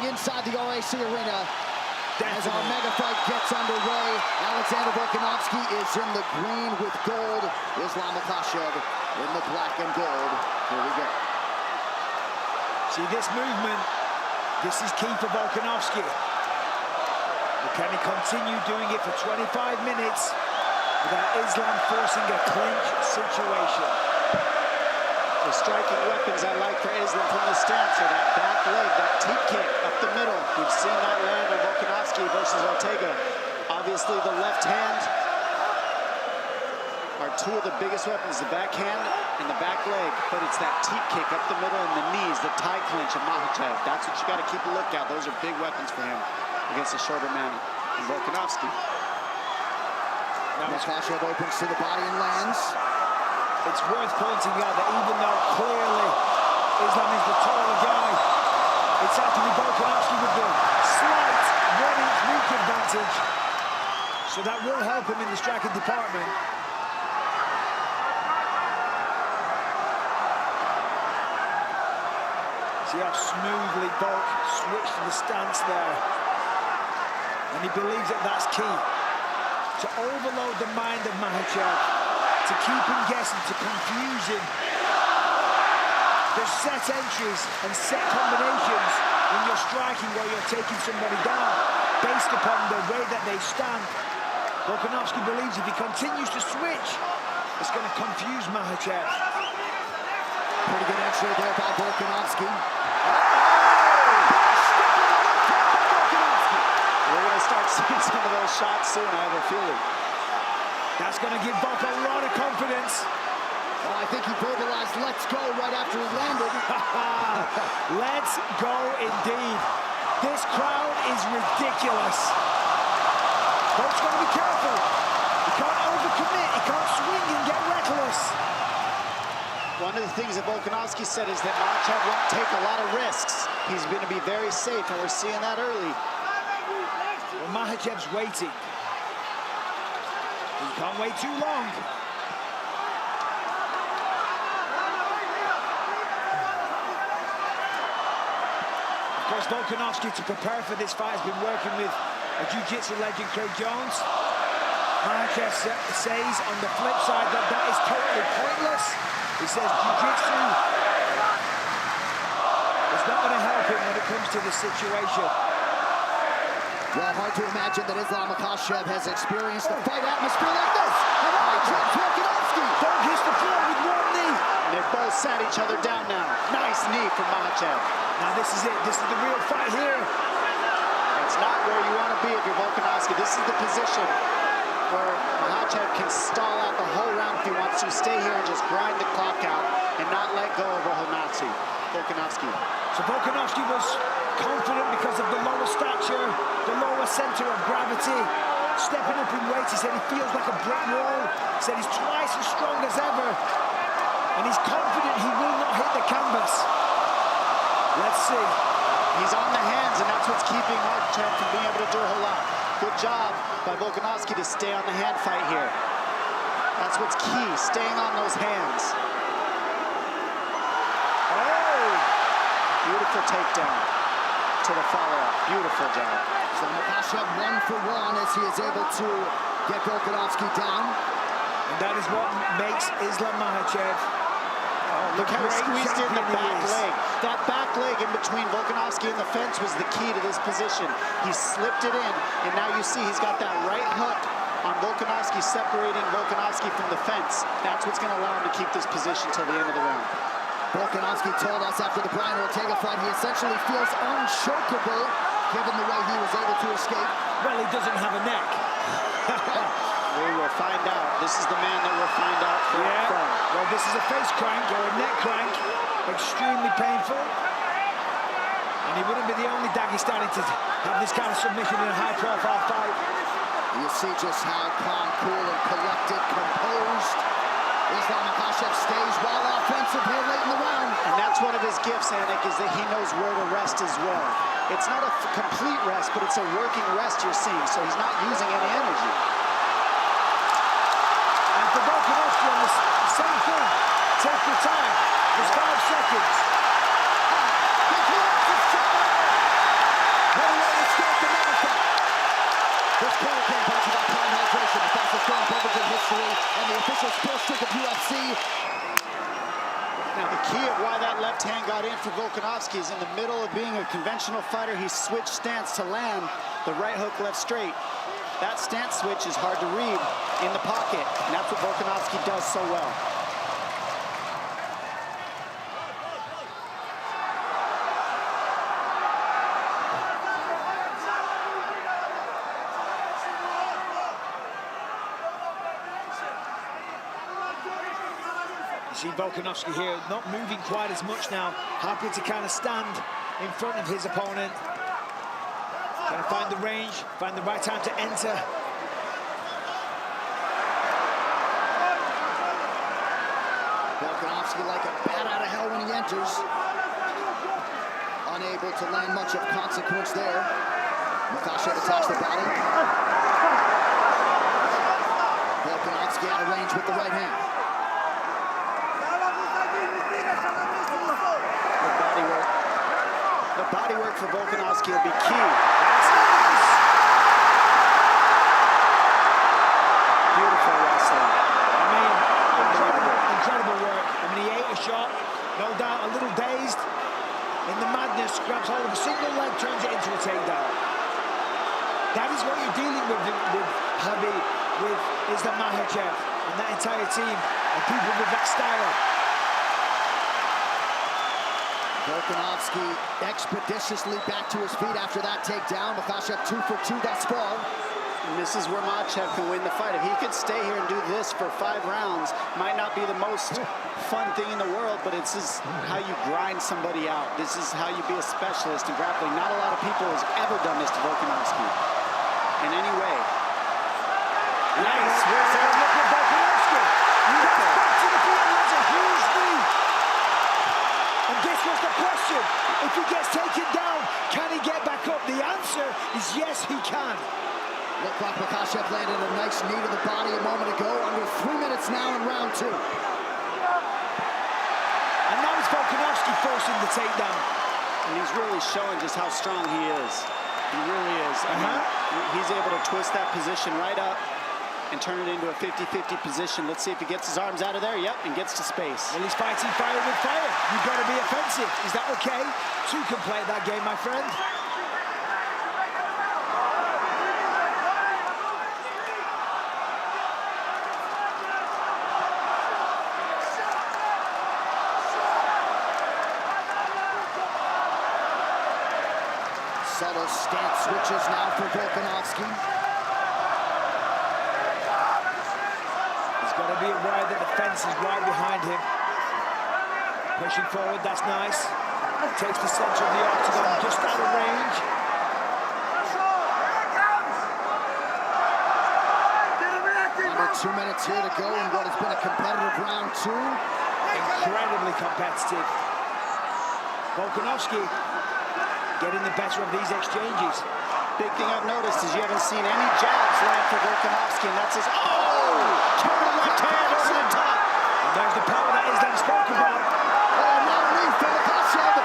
happening inside the RAC arena. As our mega fight gets underway, Alexander Volkanovski is in the green with gold. Islam Makhachev in the black and gold. Here we go. See this movement, this is key for Volkanovski. But can he continue doing it for 25 minutes without Islam forcing a clinch situation? The striking weapons I like for Islam from the stance are that back leg, that teep kick up the middle. We've seen that land on Volkanovski versus Ortega. Obviously the left hand are two of the biggest weapons, the backhand and the back leg, but it's that teep kick up the middle and the knees, the tie clinch of Makhachev. That's what you got to keep a look at. Those are big weapons for him against a shorter man than Volkanovski. Now Makhachev opens to the body and lands. It's worth pointing out that even though clearly Islam is the taller guy, it's actually Volkanovski with the slight 1-inch reach advantage. So that will help him in the striking department. See how smoothly Volk switched to the stance there. And he believes that that's key. To overload the mind of Makhachev, to keep him guessing, to confuse him. There's set entries and set combinations when you're striking or you're taking somebody down based upon the way that they stand. Volkanovski believes if he continues to switch, it's going to confuse Makhachev. Pretty good entry there by Volkanovski. We're going to start seeing some of those shots soon, I have a feeling. That's going to give Volk a lot of confidence. Well, I think he verbalized "let's go" right after he landed. Let's go indeed. This crowd is ridiculous. Volk's got to be careful. He can't overcommit. He can't swing and get reckless. One of the things that Volkanovski said is that Makhachev won't take a lot of risks. He's going to be very safe, and we're seeing that early. Well, Makhachev's waiting. He can't wait too long. Of course, Volkanovski, to prepare for this fight, has been working with a jiu-jitsu legend, Craig Jones. Makhachev says on the flip side that that is totally pointless. He says jiu-jitsu is not going to help him when it comes to this situation. Well, hard to imagine that Islam Makhachev has experienced a fight atmosphere like this. And Volkanovski. Don't hit the floor with one knee. And they've both sat each other down now. Nice knee from Makhachev. Now this is it. This is the real fight here. It's not where you want to be if you're Volkanovski. This is the position where Makhachev can stall out the whole round if he wants to. Stay here and just grind the clock out and not let go of Volkanovski. So Volkanovski was confident because of the lower stature, the lower center of gravity. Stepping up in weight, he said he feels like a brick wall. He said he's twice as strong as ever. And he's confident he will not hit the canvas. Let's see. He's on the hands, and that's what's keeping Makhachev from being able to do a whole lot. Good job by Volkanovski to stay on the hand fight here. That's what's key, staying on those hands. Beautiful takedown to the follow-up. Beautiful job. So Makhachev 1 for 1 as he is able to get Volkanovski down. And that is what makes Islam Makhachev. Look how he squeezed in the back leg. That back leg in between Volkanovski and the fence was the key to this position. He slipped it in, and now you see he's got that right hook on Volkanovski, separating Volkanovski from the fence. That's what's going to allow him to keep this position till the end of the round. Volkanovski told us after the Brian Ortega fight he essentially feels unchokeable given the way he was able to escape. Well, he doesn't have a neck. We will find out. This is the man that we'll find out from. Well, this is a face crank or a neck crank. Extremely painful. And he wouldn't be the only Dagestani to have this kind of submission in a high-profile fight. You see just how calm, cool, and collected, composed Islam Makhachev stays while offensive here late in the round. And that's one of his gifts, Anik, is that he knows where to rest as well. It's not a complete rest, but it's a working rest you're seeing, so he's not using any energy. And for Volkanovski on the same thing, take your time. There's 5 seconds. Volkanovski is in the middle of being a conventional fighter. He switched stance to land the right hook, left straight. That stance switch is hard to read in the pocket, and that's what Volkanovski does so well. You see Volkanovski here not moving quite as much now, happy to kind of stand in front of his opponent. Gonna find the range, find the right time to enter. Volkanovski like a bat out of hell when he enters. Unable to land much of consequence there. Makhachev attacks the body. Volkanovski out of range with the right hand. The body work for Volkanovski will be key. Beautiful wrestling. I mean, incredible work. I mean, he ate a shot, no doubt a little dazed. In the madness, grabs hold of a single leg, turns it into a takedown. That is what you're dealing with Habib, with Islam Makhachev and that entire team, and people with that style. Volkanovski expeditiously back to his feet after that takedown. Makhachev 2 for 2 thus far. And this is where Makhachev can win the fight. If he could stay here and do this for 5 rounds, might not be the most fun thing in the world, but it's just how you grind somebody out. This is how you be a specialist in grappling. Not a lot of people has ever done this to Volkanovski in any way. Nice. Where's that? Look at Volkanovski. Back to the feet, and that's a huge knee. And this was the question. If he gets taken down, can he get back up? The answer is yes, he can. Looked like Makhachev landed a nice knee to the body a moment ago. Under 3 minutes now in round 2. And now it's Volkanovski forcing the takedown. And he's really showing just how strong he is. He really is. I mean, he's able to twist that position right up and turn it into a 50-50 position. Let's see if he gets his arms out of there. Yep, and gets to space. Well, he's fighting fire with fire. You've got to be offensive. Is that okay? Two can play that game, my friend. Subtle stance switches now for Volkanovski. He's got to be aware that the fence is right behind him. Pushing forward, that's nice. Takes the center of the octagon just out of range. Under 2 minutes here to go in what has been a competitive round 2. Incredibly competitive. Volkanovski getting the better of these exchanges. Big thing I've noticed is you haven't seen any jabs land for Volkanovski, and that's his, total left hand over the top. And there's the power that Islam spoke about. Now knee for Makhachev.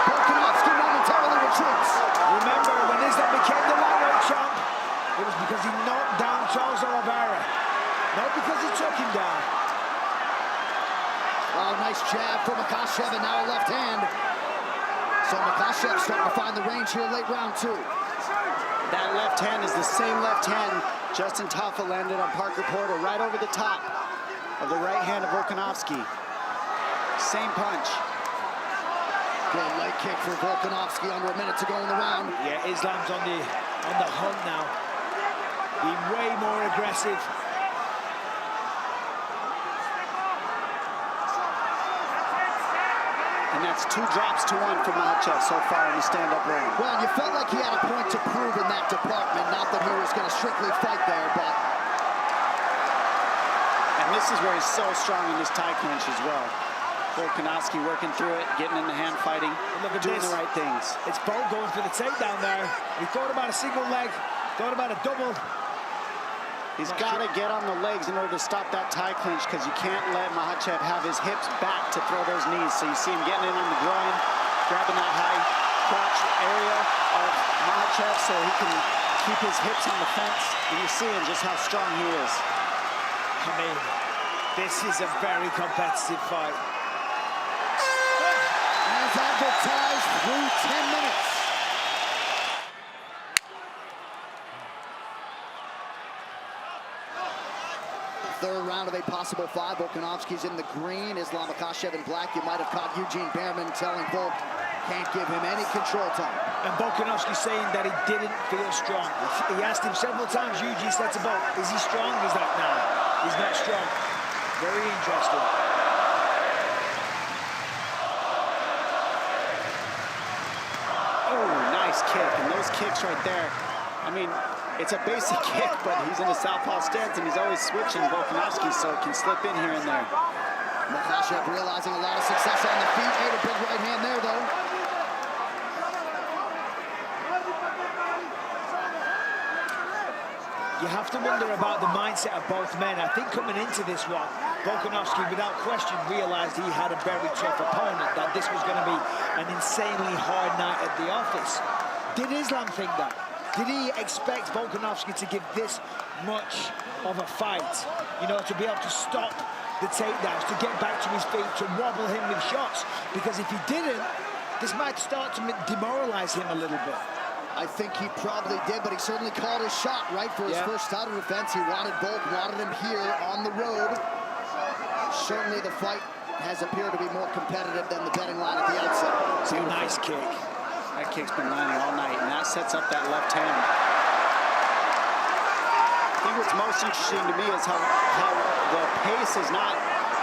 Volkanovski momentarily retreats. Remember, when Islam became the lightweight champ, it was because he knocked down Charles Oliveira, not because he took him down. Oh, nice jab for Makhachev, and now a left hand. So Makhachev starting to find the range here late round 2. That left hand is the same left hand Justin Tafa landed on Parker Porter, right over the top of the right hand of Volkanovski. Same punch. Good leg kick for Volkanovski under a minute to go in the round. Yeah, Islam's on the hunt now. Being way more aggressive. And that's 2 drops to 1 for Makhachev so far in the stand-up ring. Well, you felt like he had a point to prove in that department. Not that he was going to strictly fight there, but... And this is where he's so strong in this tie clinch as well. Volkanovski working through it, getting in the hand fighting, look at doing this. the right things. It's Bolt going for the takedown there. He thought about a single leg, thought about a double. He's got to get on the legs in order to stop that tie clinch, because you can't let Makhachev have his hips back to throw those knees. So you see him getting in on the groin, grabbing that high crotch area of Makhachev so he can keep his hips on the fence. And you're seeing just how strong he is. I mean, this is a very competitive fight. As that rival ties through 10 minutes. Third round of a possible 5. Volkanovski's in the green. Islam Makhachev in black. You might have caught Eugene Behrman telling Volk can't give him any control time. And Volkanovski saying that he didn't feel strong. He asked him several times, Eugene said to Volk, is he strong? He's like, no, he's not strong. Very interesting. Oh, nice kick. And those kicks right there, I mean, it's a basic kick, but he's in a southpaw stance, and he's always switching Volkanovski, so it can slip in here and there. Makhachev realizing a lot of success on the feet. Ate a big right hand there, though. You have to wonder about the mindset of both men. I think coming into this one, Volkanovski, without question, realized he had a very tough opponent, that this was going to be an insanely hard night at the office. Did Islam think that? Did he expect Volkanovski to give this much of a fight? You know, to be able to stop the takedowns, to get back to his feet, to wobble him with shots? Because if he didn't, this might start to demoralize him a little bit. I think he probably did, but he certainly called his shot, right, for his first title defense. He wanted Volk, wanted him here on the road. Certainly the fight has appeared to be more competitive than the betting line at the outset. It's a nice kick. That kick's been landing all night, and that sets up that left hand. I think what's most interesting to me is how the pace is not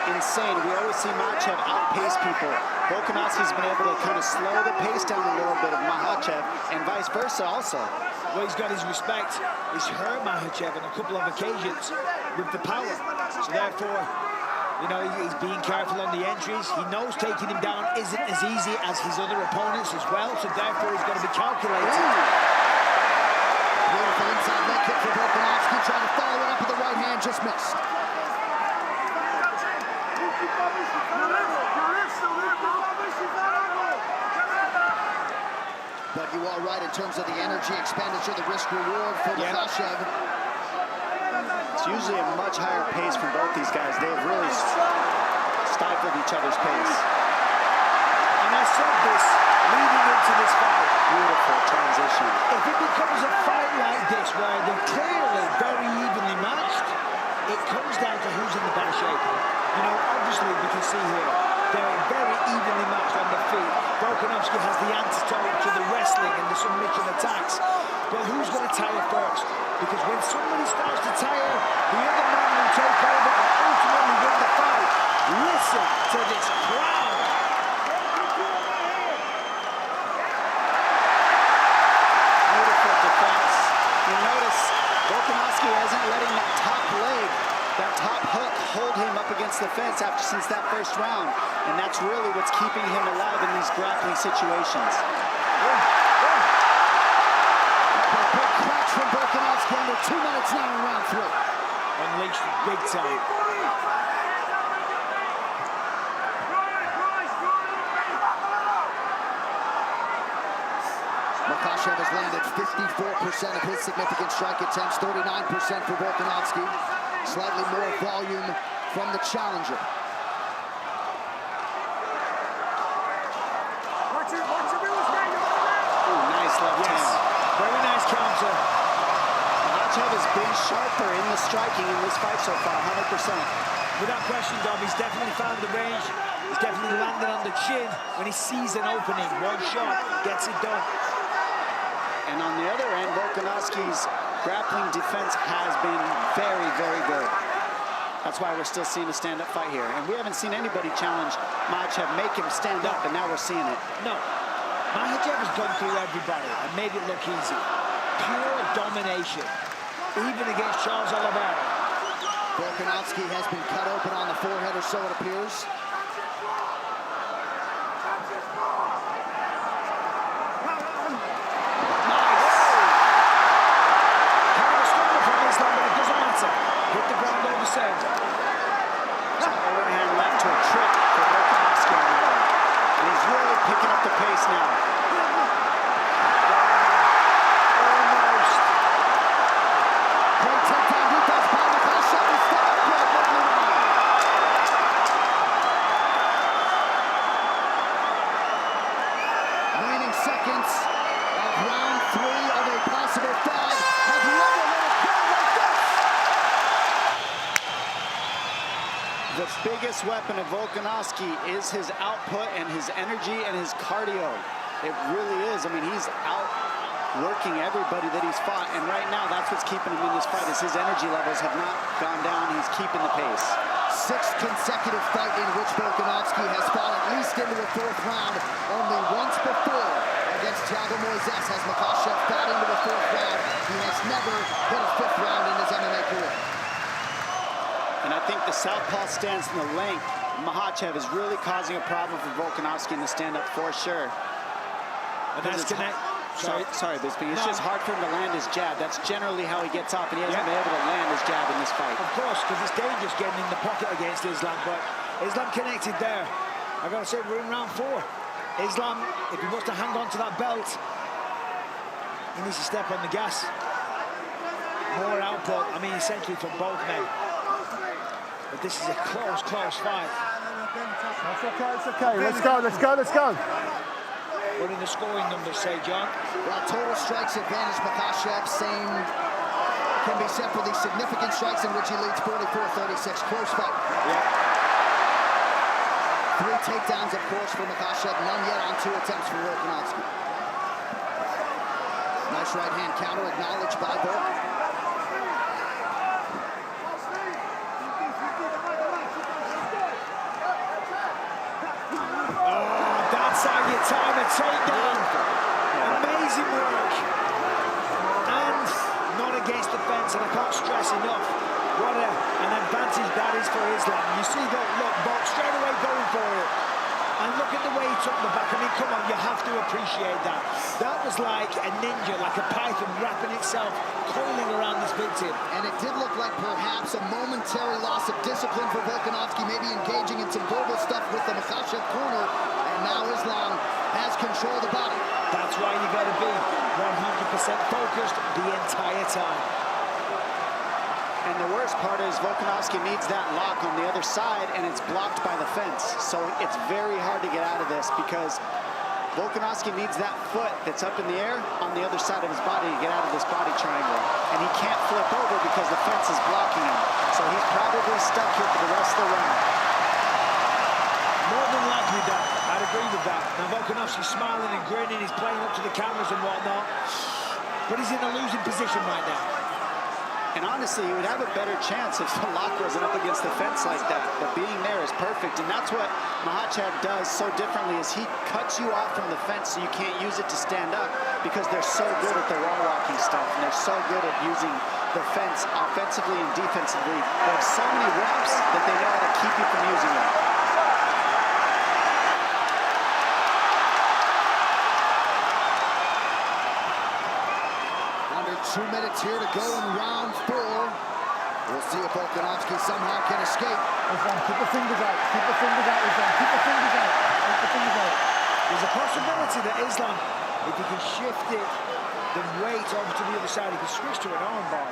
insane. We always see Makhachev outpace people. Volkanovski's been able to kind of slow the pace down a little bit of Makhachev, and vice versa also. Well, he's got his respect. He's hurt Makhachev on a couple of occasions with the power. So therefore, you know, he's being careful on the entries. He knows taking him down isn't as easy as his other opponents as well, so therefore he's got to be calculated. Beautiful inside leg kick for Volkanovski, trying to follow it up with the right hand, just missed. But you are right in terms of the energy expenditure, the risk reward for Makhachev. It's usually a much higher pace from both these guys. They've really stifled each other's pace. And I said this leading into this fight. Beautiful transition. If it becomes a fight like this, where they're clearly very evenly matched, it comes down to who's in the better shape. You know, obviously we can see here, they're very evenly matched on the feet. Volkanovski has the antidote to the wrestling and the submission attacks. But who's going to tire first? Because when somebody starts to tire, the other man will take over and ultimately win the fight. Listen to this crowd. Beautiful defense. You notice Volkanovski isn't letting that top leg, that top hook, hold him up against the fence since that first round. And that's really what's keeping him alive in these grappling situations. Big cracks from Volkanovski under 2 minutes now in round 3. Unleashed big time. Makhachev has landed 54% of his significant strike attempts, 39% for Volkanovski. Slightly more volume from the challenger. Ooh, nice left hand. Very nice counter. Makhachev has been sharper in the striking in this fight so far, 100%. Without question, Dom, he's definitely found the range. He's definitely landed on the chin when he sees an opening. One shot gets it done. And on the other end, Volkanovski's grappling defense has been very, very good. That's why we're still seeing a stand-up fight here. And we haven't seen anybody challenge Makhachev, make him stand up, and now we're seeing it. No. Makhachev has gone through everybody and made it look easy. Pure domination, even against Charles Oliveira. Volkanovski has been cut open on the forehead, or so it appears. Hit the ground over center. Overhand left to a trick for Volkanovski on that one. And he's really picking up the pace now. Almost. Great takedown defense by Makhachev. biggest weapon of Volkanovski is his output and his energy and his cardio. It really is. I mean, he's outworking everybody that he's fought, and right now that's what's keeping him in this fight, is his energy levels have not gone down. He's keeping the pace. Sixth consecutive fight in which Volkanovski has fought at least into the fourth round. Only once before against Thiago Moises has Makhachev fought into the fourth round. He has never hit a fifth round in his MMA career. And I think the southpaw stance and the length, Makhachev is really causing a problem for Volkanovski in the stand-up for sure. And that's Sorry, Bisping. It's just hard for him to land his jab. That's generally how he gets up, and he hasn't been able to land his jab in this fight. Of course, because it's dangerous getting in the pocket against Islam, but Islam connected there. I gotta say, we're in round 4. Islam, if he wants to hang on to that belt, he needs to step on the gas. More output, I mean, essentially from both men. But this is a close fight. That's okay, it's okay. Let's go. What do the scoring numbers say, John? Well, total strikes advantage, Makhachev, same can be said for the significant strikes in which he leads 44-36. Close fight. Yeah. 3 takedowns, of course, for Makhachev. None yet on 2 attempts for Volkanovski. Nice right-hand counter acknowledged by Volk. That's how you time a takedown. Amazing work. And not against the fence, and I can't stress enough what an advantage that is for Islam. You see that look, Bob straight away going for it. And look at the way he took the back. I mean, come on, you have to appreciate that. That was like a ninja, like a python wrapping itself, coiling around this victim. And it did look like perhaps a momentary loss of discipline for Volkanovski, maybe engaging in some verbal stuff with the Makhachev corner. And now Islam has control of the body. That's why you got to be 100% focused the entire time. And the worst part is Volkanovski needs that lock on the other side, and it's blocked by the fence. So it's very hard to get out of this because Volkanovski needs that foot that's up in the air on the other side of his body to get out of this body triangle. And he can't flip over because the fence is blocking him. So he's probably stuck here for the rest of the round. More than likely that. I'd agree with that. Now Volkanovski's smiling and grinning, he's playing up to the cameras and whatnot. But he's in a losing position right now. And honestly, you would have a better chance if the lock wasn't up against the fence like that. But being there is perfect, and that's what Makhachev does so differently is he cuts you off from the fence so you can't use it to stand up because they're so good at the wall walking stuff, and they're so good at using the fence offensively and defensively. They have so many reps that they know how to keep you from using it. Under 2 minutes here to go in round 4. We'll see if Volkanovski somehow can escape. Islam, keep the fingers out. Keep the fingers out, Islam. Keep the fingers out. Keep the fingers out. There's a possibility that Islam, if he can shift it, the weight over to the other side, he can switch to an armbar.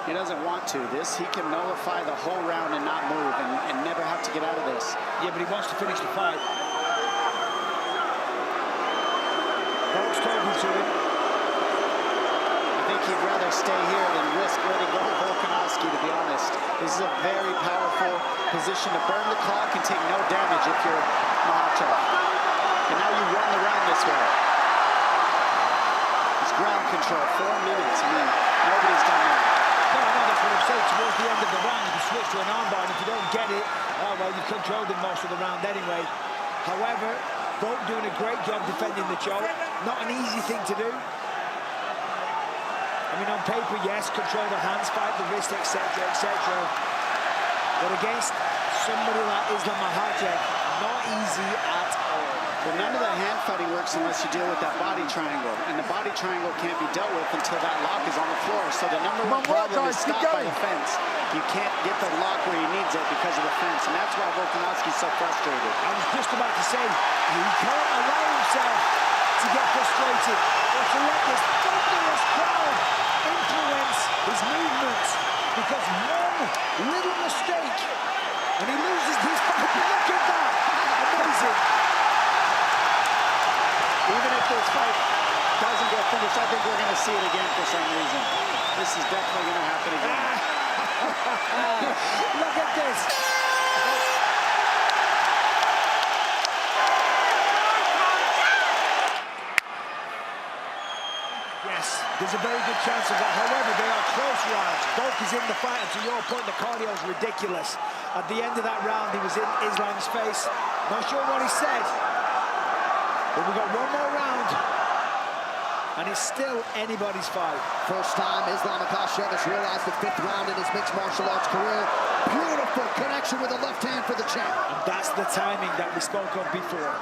He doesn't want to. He can nullify the whole round and not move and never have to get out of this. Yeah, but he wants to finish the fight. Volk's talking to him. I think he'd rather stay here than risk letting go of Volkanovski, to be honest. This is a very powerful position to burn the clock and take no damage if you're Makhachev. And now you run the round this way. It's ground control, 4 minutes. I mean, nobody's done that. No, that's what I'm saying. Towards the end of the round, you can switch to an armbar, and if you don't get it, oh, well, you've controlled him most of the round anyway. However, Volk doing a great job defending the choke. Not an easy thing to do. I mean, on paper, yes, control the hands, fight the wrist, etc., etc. But against somebody like Islam Makhachev, not easy at all. Well, none of that hand fighting works unless you deal with that body triangle. And the body triangle can't be dealt with until that lock is on the floor. So the number one problem is stopped by the fence. You can't get the lock where he needs it because of the fence. And that's why Volkanovski's so frustrated. I was just about to say, he can't allow himself to get frustrated or to let this thunderous crowd influence his movements, because one little mistake and he loses his fight. Look at that! Amazing! Even if this fight doesn't get finished, I think we're going to see it again for some reason. This is definitely going to happen again. Look at this! Yes, there's a very good chance of that. However, they are close rounds. Volk is in the fight, and to your point, the cardio is ridiculous. At the end of that round, he was in Islam's face. Not sure what he said, but we've got one more round, and it's still anybody's fight. First time Islam Makhachev has realized the 5th round in his mixed martial arts career. Beautiful connection with the left hand for the champ. And that's the timing that we spoke of before.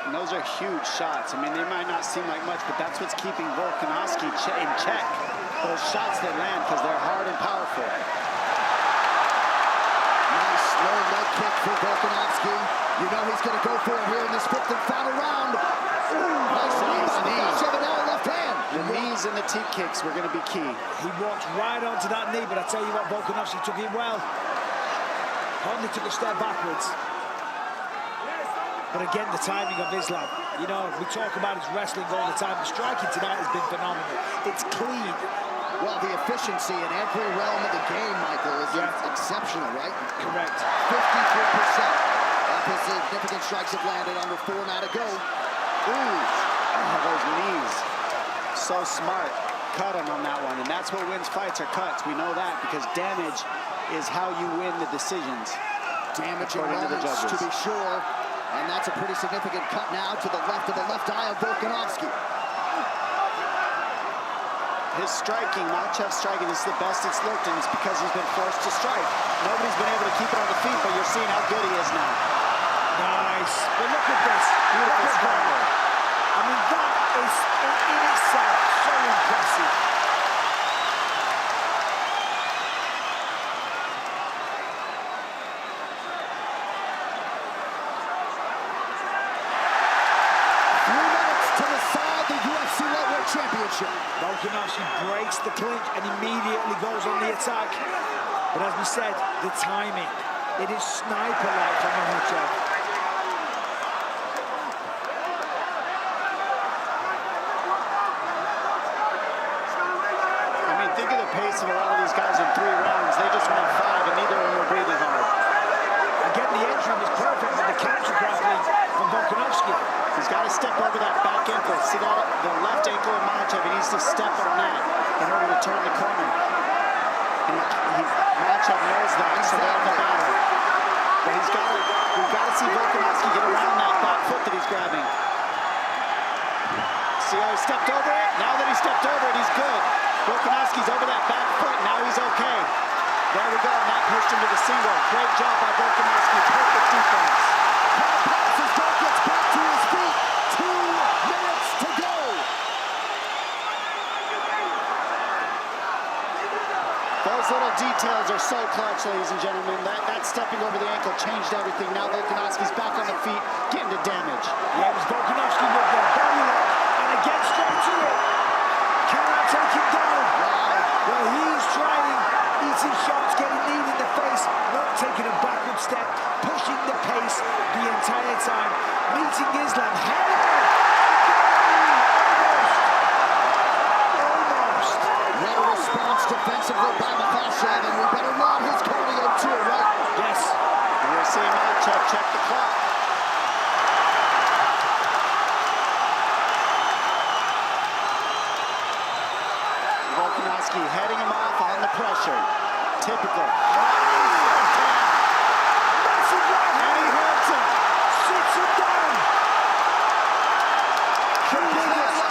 And those are huge shots. I mean, they might not seem like much, but that's what's keeping Volkanovski in check. Those shots that land, because they're hard and powerful. Nice low leg kick for Volkanovski. You know he's going to go for it here in this 5th and final round. Ooh, nice knee by Makhachev, and now a left hand. The knees and the teep kicks were going to be key. He walked right onto that knee, but I tell you what, Volkanovski took it well. Hardly took a step backwards. But again, the timing of Islam. You know, we talk about his wrestling all the time. The striking tonight has been phenomenal. It's clean. Well, the efficiency in every realm of the game, Michael, is exceptional, right? Correct. 53% of his significant strikes have landed under 4 now to go. Ooh, Those knees. So smart. Cut him on that one. And that's what wins fights, are cuts. We know that because damage is how you win the decisions. damaging According to the moments, to judges. be sure. And that's a pretty significant cut now to the left of the left eye of Volkanovski. His striking, Makhachev's striking, is the best it's looked, and it's because he's been forced to strike. Nobody's been able to keep it on the feet, but you're seeing how good he is now. Nice. But look at this. Beautiful Look at that. scramble. I mean, that is in itself so impressive. Championship. Volkanovski breaks the clinch and immediately goes on the attack. But as we said, the timing, it is sniper-like from Makhachev. I mean, think of the pace of a lot of these guys in 3 rounds. They just went 5, and neither of them were breathing hard. Again, the entry was perfect with the counter grappling from Volkanovski. He's got to step over that back ankle. See that? The left ankle of Makhachev. He needs to step on that in order to turn the corner. And Makhachev knows that, so they're in the battle. But we've got to see Volkanovski get around that back foot that he's grabbing. See how he stepped over it? Now that he stepped over it, he's good. Volkanovski's over that back foot. Now he's okay. There we go, and that pushed him to the single. Great job by Volkanovski. Perfect defense. Gets back to his feet. 2 minutes to go. Those little details are so clutch, ladies and gentlemen. That stepping over the ankle changed everything. Now Volkanovski's back on the feet, getting to damage. Yeah, it was Volkanovski with the belly lock, and again straight to it. Can I take him down? Well, he's trying, eating shots, getting kneed in the face, not taking a backward step, pushing the pace the entire time, meeting Islam head-on. Almost. What a response defensively by Makhachev, and we better run his cardio too, right? Yes. And we're seeing Makhachev check the clock. Volkanovski heading him off on the pressure. Typical. Massive right hand. And he hurts him. Sits him down.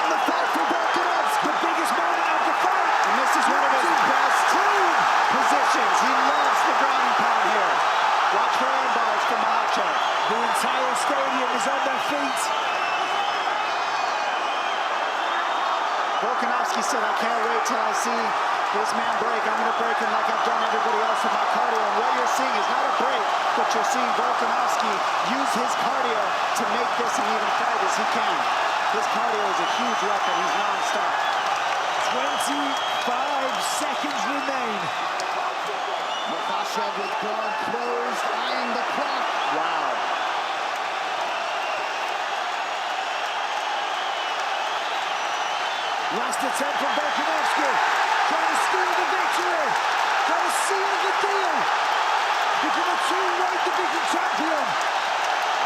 The fight for Volkanovski. The biggest moment of the fight. And this is one of his best positions. He loves the grounding pound here. Watch for arm bars from Makhachev. The entire stadium is on their feet. Volkanovski said, I can't wait till I see this man break. I'm going to break him like I've done everybody else with my cardio. And what you're seeing is not a break, but you're seeing Volkanovski use his cardio to make this an even fight as he can. His cardio is a huge weapon. He's non-stop. 25 seconds remain. Makhachev with guard closed, eyeing the clock. Wow. Last attempt from Volkanovski. Trying to steal the victory. Trying to seal the deal. Become a 2-weight division champion.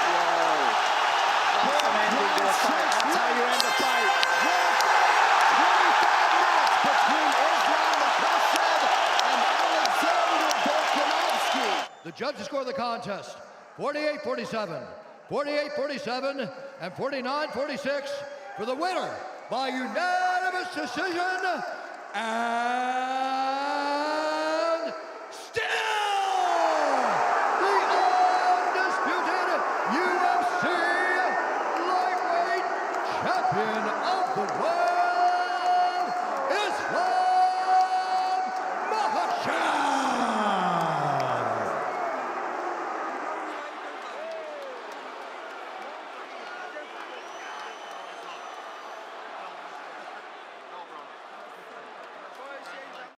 Whoa. Awesome ending to a fight. That's how you end a fight. judges score the contest 48-47, 48-47, and 49-46 for the winner by unanimous decision, and still the undisputed UFC lightweight champion of the world.